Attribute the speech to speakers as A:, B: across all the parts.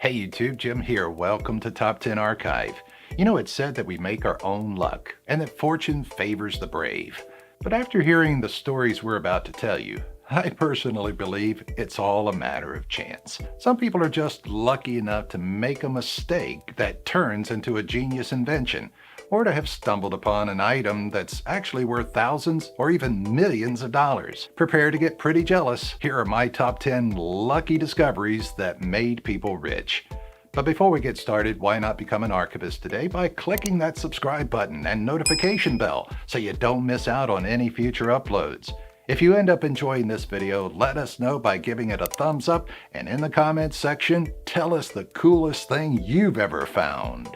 A: Hey YouTube, Jim here. Welcome to Top 10 Archive. You know, it's said that we make our own luck and that fortune favors the brave. But after hearing the stories we're about to tell you, I personally believe it's all a matter of chance. Some people are just lucky enough to make a mistake that turns into a genius invention, or to have stumbled upon an item that's actually worth thousands or even millions of dollars. Prepare to get pretty jealous. Here are my top 10 lucky discoveries that made people rich. But before we get started, why not become an archivist today by clicking that subscribe button and notification bell so you don't miss out on any future uploads. If you end up enjoying this video, let us know by giving it a thumbs up, and in the comments section, tell us the coolest thing you've ever found.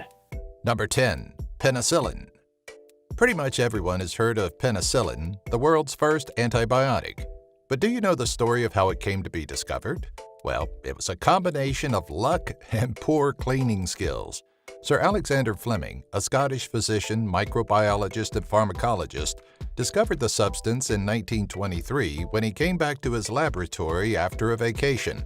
B: Number 10. Penicillin. Pretty much everyone has heard of penicillin, the world's first antibiotic. But do you know the story of how it came to be discovered? Well, it was a combination of luck and poor cleaning skills. Sir Alexander Fleming, a Scottish physician, microbiologist, and pharmacologist, discovered the substance in 1923 when he came back to his laboratory after a vacation.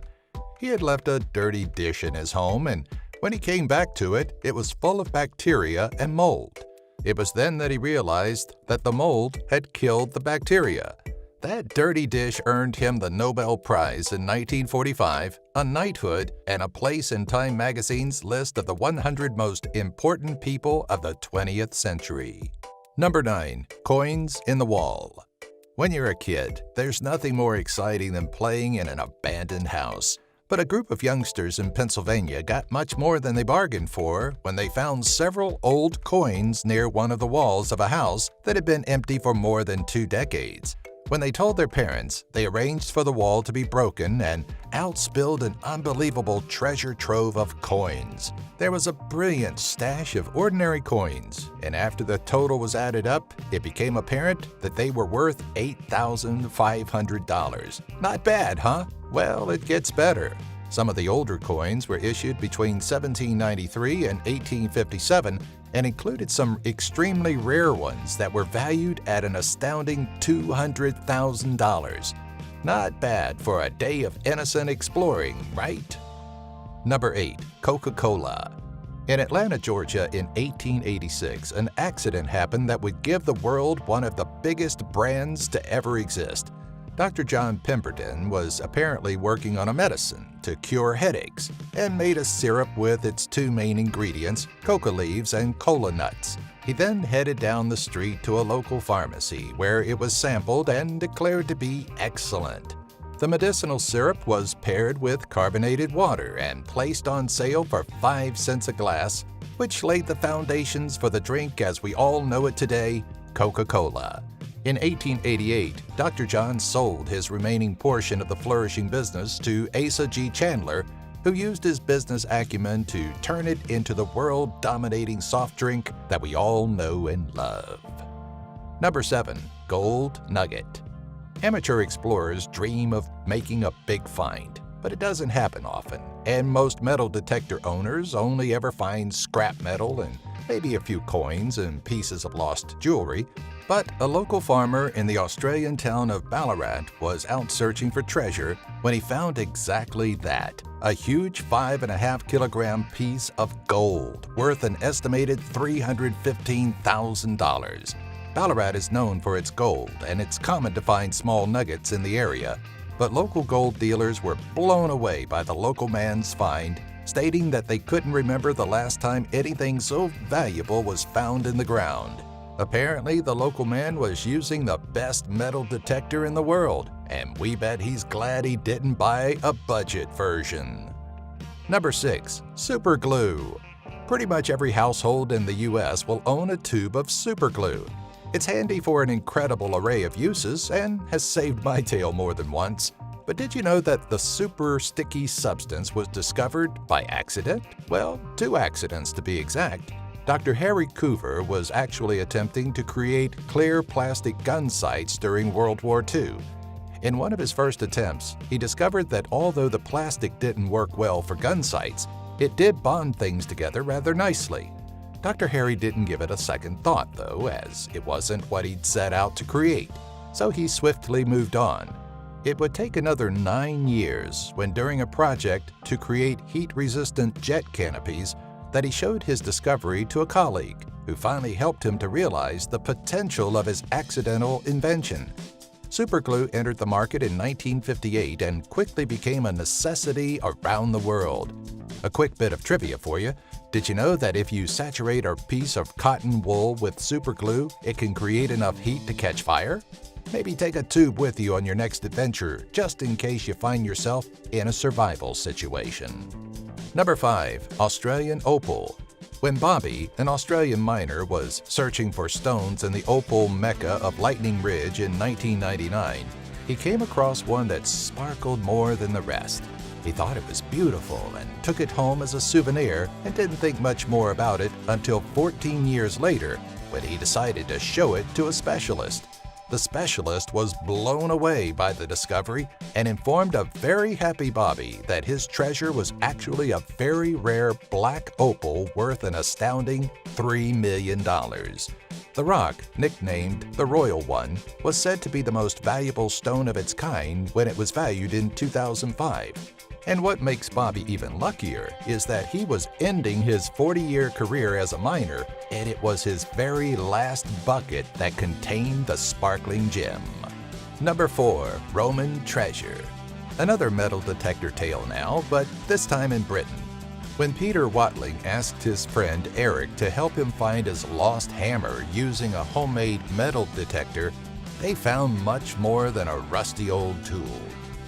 B: He had left a dirty dish in his home, and when he came back to it, it was full of bacteria and mold. It was then that he realized that the mold had killed the bacteria. That dirty dish earned him the Nobel Prize in 1945, a knighthood, and a place in Time magazine's list of the 100 most important people of the 20th century. Number 9. Coins in the wall. When you're a kid, there's nothing more exciting than playing in an abandoned house. But a group of youngsters in Pennsylvania got much more than they bargained for when they found several old coins near one of the walls of a house that had been empty for more than 2 decades. When they told their parents, they arranged for the wall to be broken, and out spilled an unbelievable treasure trove of coins. There was a brilliant stash of ordinary coins, and after the total was added up, it became apparent that they were worth $8,500. Not bad, huh? Well, it gets better. Some of the older coins were issued between 1793 and 1857 and included some extremely rare ones that were valued at an astounding $200,000. Not bad for a day of innocent exploring, right? Number 8. Coca-Cola. In Atlanta, Georgia in 1886, an accident happened that would give the world one of the biggest brands to ever exist. Dr. John Pemberton was apparently working on a medicine to cure headaches and made a syrup with its 2 main ingredients, coca leaves and cola nuts. He then headed down the street to a local pharmacy where it was sampled and declared to be excellent. The medicinal syrup was paired with carbonated water and placed on sale for 5 cents a glass, which laid the foundations for the drink as we all know it today, Coca-Cola. In 1888, Dr. John sold his remaining portion of the flourishing business to Asa G. Chandler, who used his business acumen to turn it into the world-dominating soft drink that we all know and love. Number 7. Gold Nugget. Amateur explorers dream of making a big find, but it doesn't happen often, and most metal detector owners only ever find scrap metal and maybe a few coins and pieces of lost jewelry. But a local farmer in the Australian town of Ballarat was out searching for treasure when he found exactly that, a huge 5.5-kilogram piece of gold worth an estimated $315,000. Ballarat is known for its gold, and it's common to find small nuggets in the area. But local gold dealers were blown away by the local man's find, stating that they couldn't remember the last time anything so valuable was found in the ground. Apparently, the local man was using the best metal detector in the world, and we bet he's glad he didn't buy a budget version. Number 6. Super glue. Pretty much every household in the US will own a tube of super glue. It's handy for an incredible array of uses and has saved my tail more than once. But did you know that the super sticky substance was discovered by accident? Well, 2 accidents to be exact. Dr. Harry Coover was actually attempting to create clear plastic gun sights during World War II. In one of his first attempts, he discovered that although the plastic didn't work well for gun sights, it did bond things together rather nicely. Dr. Harry didn't give it a second thought, though, as it wasn't what he'd set out to create, so he swiftly moved on. It would take another 9 years when during a project to create heat-resistant jet canopies that he showed his discovery to a colleague who finally helped him to realize the potential of his accidental invention. Superglue entered the market in 1958 and quickly became a necessity around the world. A quick bit of trivia for you. Did you know that if you saturate a piece of cotton wool with superglue, it can create enough heat to catch fire? Maybe take a tube with you on your next adventure, just in case you find yourself in a survival situation. Number 5. Australian Opal. When Bobby, an Australian miner, was searching for stones in the opal mecca of Lightning Ridge in 1999, he came across one that sparkled more than the rest. He thought it was beautiful and took it home as a souvenir and didn't think much more about it until 14 years later when he decided to show it to a specialist. The specialist was blown away by the discovery and informed a very happy Bobby that his treasure was actually a very rare black opal worth an astounding $3 million. The rock, nicknamed the Royal One, was said to be the most valuable stone of its kind when it was valued in 2005. And what makes Bobby even luckier is that he was ending his 40-year career as a miner, and it was his very last bucket that contained the sparkling gem. Number 4. Roman Treasure. Another metal detector tale now, but this time in Britain. When Peter Watling asked his friend Eric to help him find his lost hammer using a homemade metal detector, they found much more than a rusty old tool.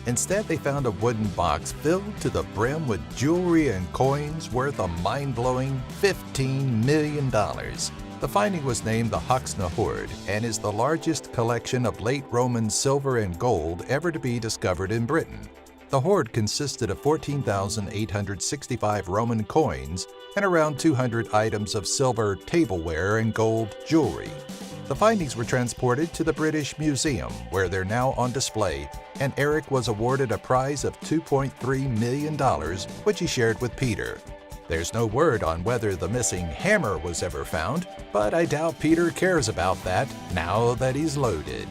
B: Instead, they found a wooden box filled to the brim with jewelry and coins worth a mind-blowing $15 million. The finding was named the Hoxne Hoard and is the largest collection of late Roman silver and gold ever to be discovered in Britain. The hoard consisted of 14,865 Roman coins and around 200 items of silver tableware and gold jewelry. The findings were transported to the British Museum, where they're now on display, and Eric was awarded a prize of $2.3 million, which he shared with Peter. There's no word on whether the missing hammer was ever found, but I doubt Peter cares about that now that he's loaded.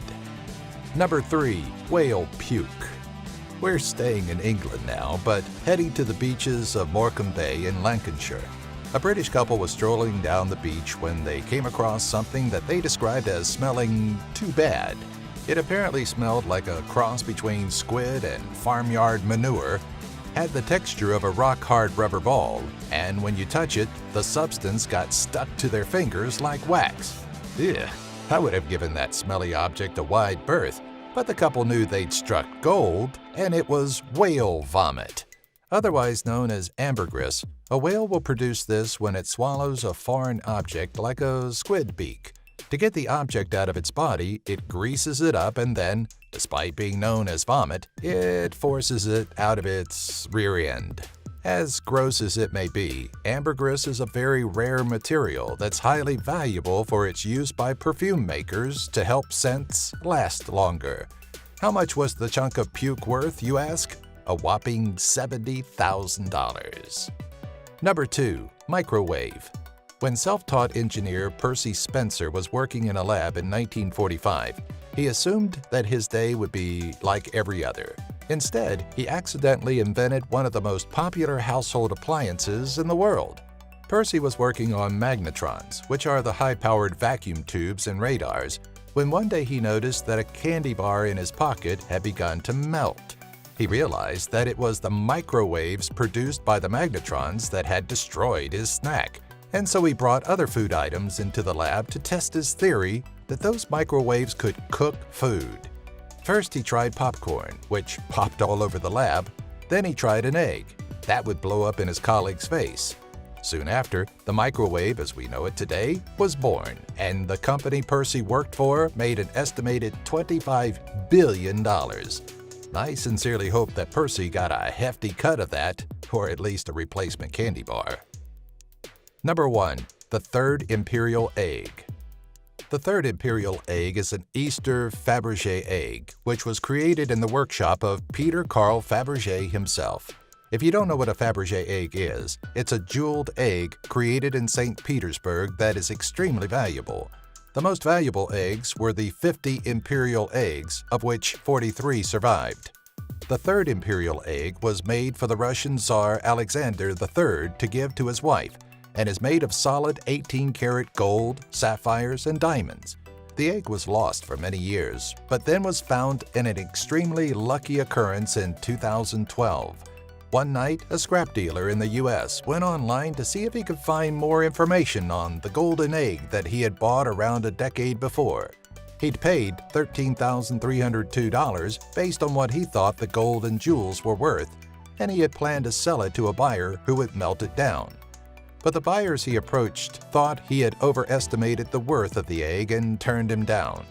B: Number 3. Whale Puke. We're staying in England now, but heading to the beaches of Morecambe Bay in Lancashire. A British couple was strolling down the beach when they came across something that they described as smelling too bad. It apparently smelled like a cross between squid and farmyard manure, had the texture of a rock-hard rubber ball, and when you touch it, the substance got stuck to their fingers like wax. Ew, I would have given that smelly object a wide berth, but the couple knew they'd struck gold, and it was whale vomit. Otherwise known as ambergris, a whale will produce this when it swallows a foreign object like a squid beak. To get the object out of its body, it greases it up and then, despite being known as vomit, it forces it out of its rear end. As gross as it may be, ambergris is a very rare material that's highly valuable for its use by perfume makers to help scents last longer. How much was the chunk of puke worth, you ask? A whopping $70,000. Number 2. Microwave. When self-taught engineer Percy Spencer was working in a lab in 1945, he assumed that his day would be like every other. Instead, he accidentally invented one of the most popular household appliances in the world. Percy was working on magnetrons, which are the high-powered vacuum tubes and radars, when one day he noticed that a candy bar in his pocket had begun to melt. He realized that it was the microwaves produced by the magnetrons that had destroyed his snack, and so he brought other food items into the lab to test his theory that those microwaves could cook food. First he tried popcorn, which popped all over the lab. Then he tried an egg. That would blow up in his colleague's face. Soon after, the microwave as we know it today was born, and the company Percy worked for made an estimated $25 billion. I sincerely hope that Percy got a hefty cut of that, or at least a replacement candy bar. Number 1. The Third Imperial Egg. The Third Imperial Egg is an Easter Fabergé egg, which was created in the workshop of Peter Carl Fabergé himself. If you don't know what a Fabergé egg is, it's a jeweled egg created in St. Petersburg that is extremely valuable. The most valuable eggs were the 50 imperial eggs, of which 43 survived. The third imperial egg was made for the Russian Tsar Alexander III to give to his wife, and is made of solid 18-karat gold, sapphires, and diamonds. The egg was lost for many years, but then was found in an extremely lucky occurrence in 2012. One night, a scrap dealer in the U.S. went online to see if he could find more information on the golden egg that he had bought around a decade before. He'd paid $13,302 based on what he thought the gold and jewels were worth, and he had planned to sell it to a buyer who would melt it down. But the buyers he approached thought he had overestimated the worth of the egg and turned him down.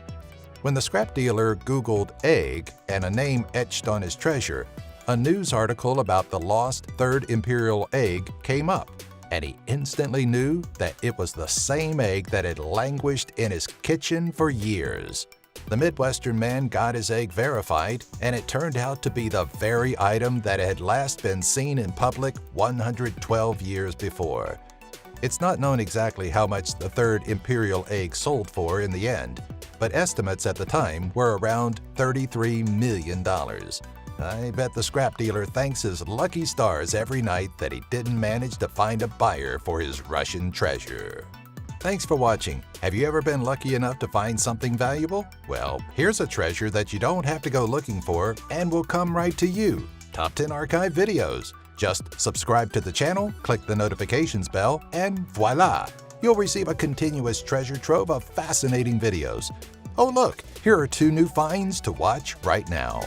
B: When the scrap dealer Googled egg and a name etched on his treasure, a news article about the lost third imperial egg came up, and he instantly knew that it was the same egg that had languished in his kitchen for years. The Midwestern man got his egg verified, and it turned out to be the very item that had last been seen in public 112 years before. It's not known exactly how much the third imperial egg sold for in the end, but estimates at the time were around $33 million. I bet the scrap dealer thanks his lucky stars every night that he didn't manage to find a buyer for his Russian treasure. Thanks for watching. Have you ever been lucky enough to find something valuable? Well, here's a treasure that you don't have to go looking for and will come right to you. Top 10 Archive videos. Just subscribe to the channel, click the notifications bell, and voila! You'll receive a continuous treasure trove of fascinating videos. Oh look, here are 2 new finds to watch right now.